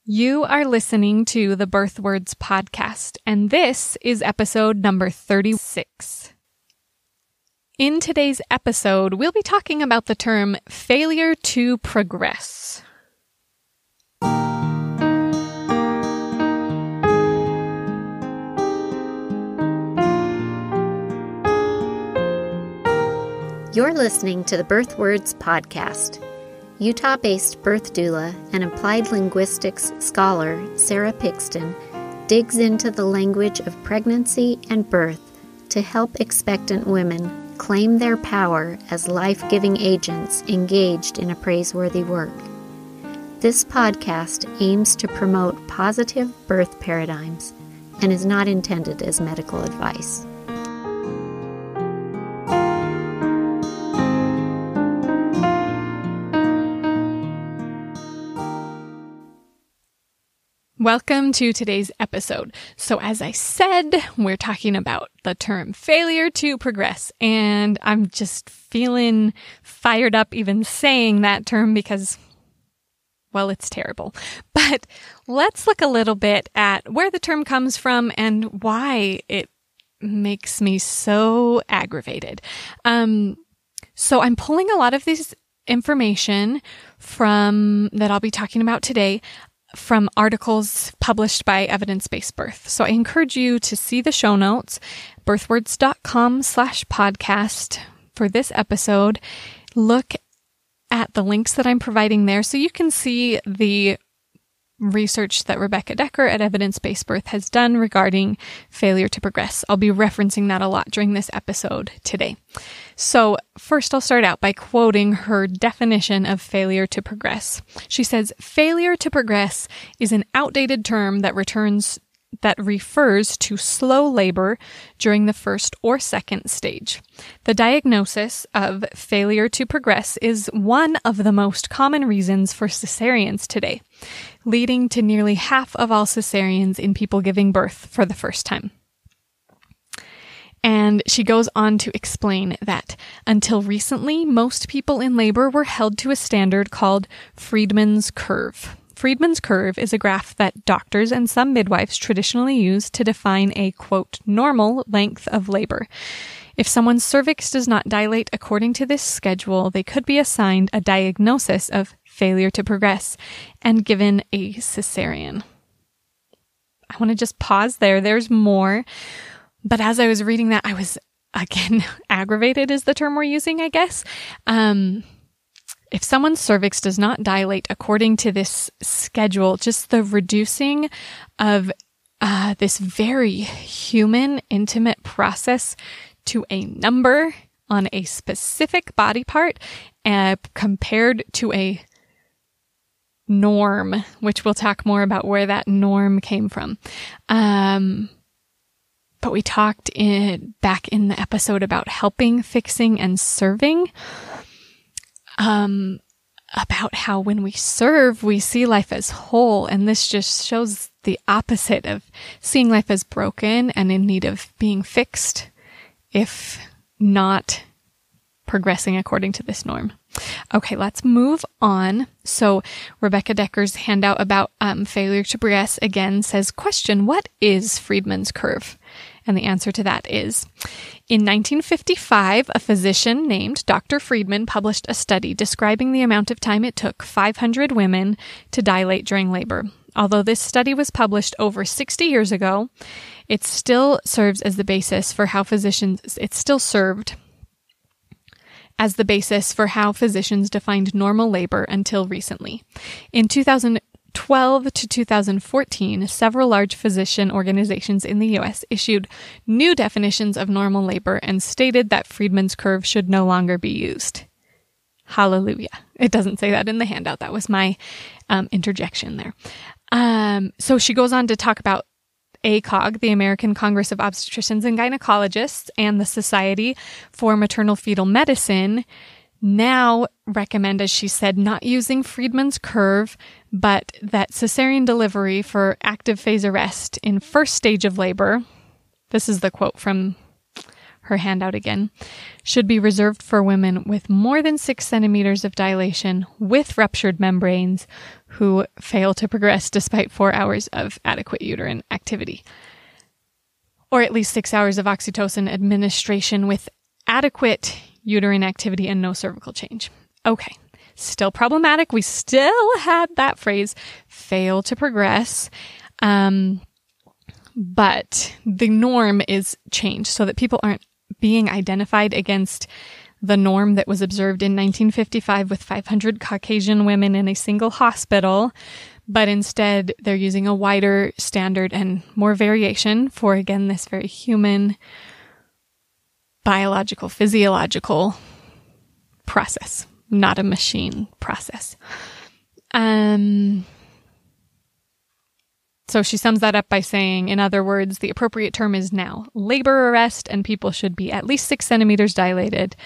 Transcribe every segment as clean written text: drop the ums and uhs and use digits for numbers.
You are listening to the Birth Words podcast, and this is episode number 36. In today's episode, we'll be talking about the term failure to progress. You're listening to the Birth Words podcast. Utah-based birth doula and applied linguistics scholar Sarah Pixton digs into the language of pregnancy and birth to help expectant women claim their power as life-giving agents engaged in a praiseworthy work. This podcast aims to promote positive birth paradigms and is not intended as medical advice. Welcome to today's episode. So as I said, we're talking about the term failure to progress, and I'm just feeling fired up even saying that term because, well, it's terrible. But let's look a little bit at where the term comes from and why it makes me so aggravated. So I'm pulling a lot of this information from that I'll be talking about today from articles published by Evidence-Based Birth. So I encourage you to see the show notes, birthwords.com/podcast for this episode. Look at the links that I'm providing there so you can see the research that Rebecca Decker at Evidence-Based Birth has done regarding failure to progress. I'll be referencing that a lot during this episode today. So first I'll start out by quoting her definition of failure to progress. She says, failure to progress is an outdated term that refers to slow labor during the first or second stage. The diagnosis of failure to progress is one of the most common reasons for cesareans today, leading to nearly half of all cesareans in people giving birth for the first time. And she goes on to explain that until recently, most people in labor were held to a standard called Friedman's curve. Friedman's curve is a graph that doctors and some midwives traditionally use to define a, quote, normal length of labor. If someone's cervix does not dilate according to this schedule, they could be assigned a diagnosis of failure to progress and given a cesarean. I want to just pause there. There's more. But as I was reading that, I was, again, aggravated is the term we're using, I guess. If someone's cervix does not dilate according to this schedule, just the reducing of this very human, intimate process to a number on a specific body part compared to a norm, which we'll talk more about where that norm came from. But we talked back in the episode about helping, fixing, and serving. About how when we serve, we see life as whole. And this just shows the opposite of seeing life as broken and in need of being fixed, if not progressing according to this norm. Okay, let's move on. So Rebecca Decker's handout about failure to progress again says, question, what is Friedman's curve? And the answer to that is, in 1955, a physician named Dr. Friedman published a study describing the amount of time it took 500 women to dilate during labor. Although this study was published over 60 years ago, it still serves as the basis for how physicians defined normal labor until recently. In 2012 to 2014, several large physician organizations in the U.S. issued new definitions of normal labor and stated that Friedman's curve should no longer be used. Hallelujah. It doesn't say that in the handout. That was my interjection there. So she goes on to talk about ACOG, the American Congress of Obstetricians and Gynecologists, and the Society for Maternal Fetal Medicine now recommend, as she said, not using Friedman's curve, but that cesarean delivery for active phase arrest in first stage of labor, this is the quote from her handout again, should be reserved for women with more than 6 centimeters of dilation with ruptured membranes who fail to progress despite 4 hours of adequate uterine activity, or at least 6 hours of oxytocin administration with adequate uterine activity and no cervical change. Okay, still problematic. We still had that phrase, fail to progress. But the norm is changed so that people aren't being identified against the norm that was observed in 1955 with 500 Caucasian women in a single hospital, but instead they're using a wider standard and more variation for, again, this very human, biological, physiological process, not a machine process. So she sums that up by saying, in other words, the appropriate term is now labor arrest, and people should be at least 6 centimeters dilated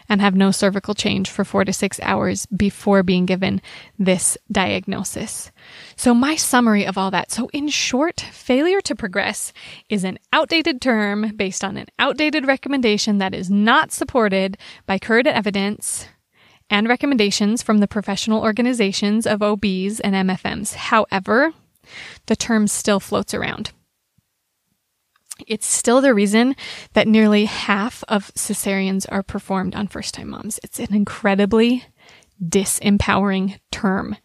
and have no cervical change for 4 to 6 hours before being given this diagnosis. So my summary of all that. So in short, failure to progress is an outdated term based on an outdated recommendation that is not supported by current evidence and recommendations from the professional organizations of OBs and MFMs. However, the term still floats around. It's still the reason that nearly half of cesareans are performed on first-time moms. It's an incredibly disempowering term.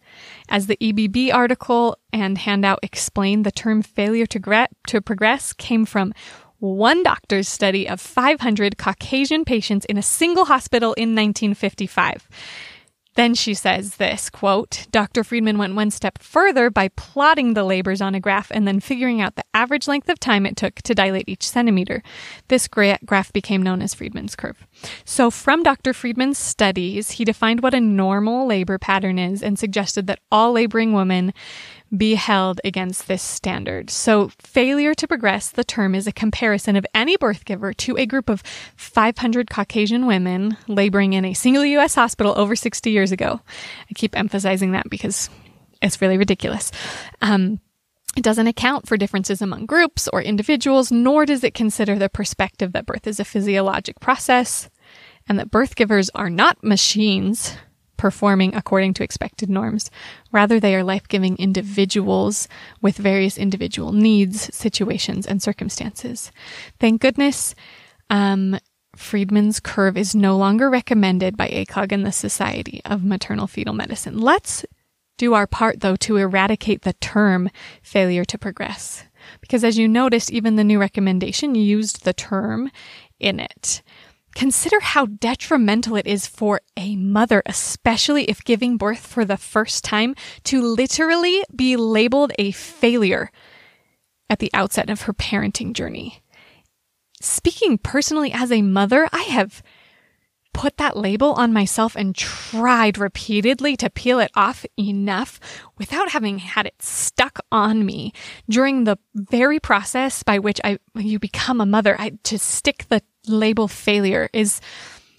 As the EBB article and handout explain, the term failure to progress came from one doctor's study of 500 Caucasian patients in a single hospital in 1955. Then she says this, quote, Dr. Friedman went one step further by plotting the labors on a graph and then figuring out the average length of time it took to dilate each centimeter. This graph became known as Friedman's curve. So from Dr. Friedman's studies, he defined what a normal labor pattern is and suggested that all laboring women be held against this standard. So failure to progress, the term, is a comparison of any birth giver to a group of 500 Caucasian women laboring in a single U.S. hospital over 60 years ago. I keep emphasizing that because it's really ridiculous. It doesn't account for differences among groups or individuals, nor does it consider the perspective that birth is a physiologic process and that birth givers are not machines performing according to expected norms. Rather, they are life-giving individuals with various individual needs, situations, and circumstances. Thank goodness, Friedman's curve is no longer recommended by ACOG and the Society of Maternal Fetal Medicine. Let's do our part, though, to eradicate the term failure to progress. Because as you noticed, even the new recommendation used the term in it. Consider how detrimental it is for a mother, especially if giving birth for the first time, to literally be labeled a failure at the outset of her parenting journey. Speaking personally as a mother, I have put that label on myself and tried repeatedly to peel it off enough without having had it stuck on me during the very process by which you become a mother. To stick the label failure is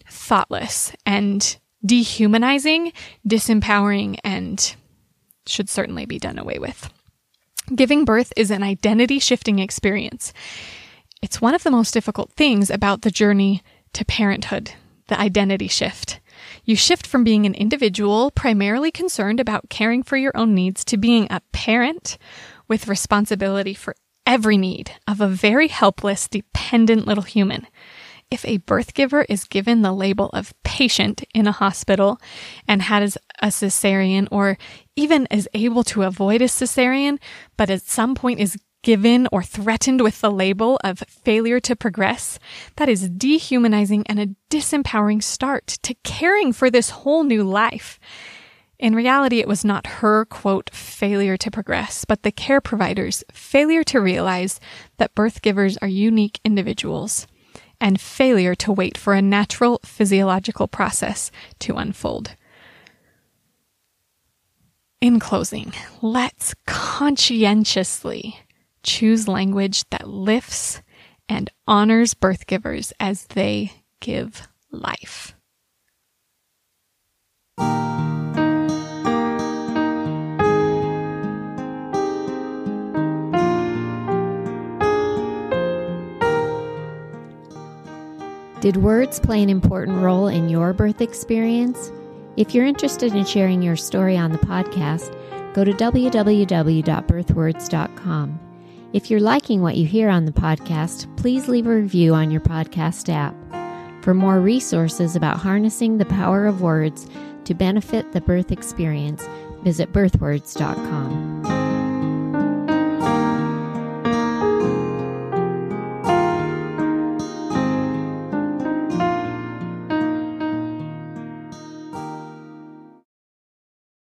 thoughtless and dehumanizing, disempowering, and should certainly be done away with. Giving birth is an identity-shifting experience. It's one of the most difficult things about the journey to parenthood, the identity shift. You shift from being an individual primarily concerned about caring for your own needs to being a parent with responsibility for every need of a very helpless, dependent little human. If a birth giver is given the label of patient in a hospital and has a cesarean, or even is able to avoid a cesarean, but at some point is given or threatened with the label of failure to progress, that is dehumanizing and a disempowering start to caring for this whole new life. In reality, it was not her, quote, failure to progress, but the care provider's failure to realize that birth givers are unique individuals and failure to wait for a natural physiological process to unfold. In closing, let's conscientiously choose language that lifts and honors birth givers as they give life. Did words play an important role in your birth experience? If you're interested in sharing your story on the podcast, go to www.birthwords.com. If you're liking what you hear on the podcast, please leave a review on your podcast app. For more resources about harnessing the power of words to benefit the birth experience, visit birthwords.com.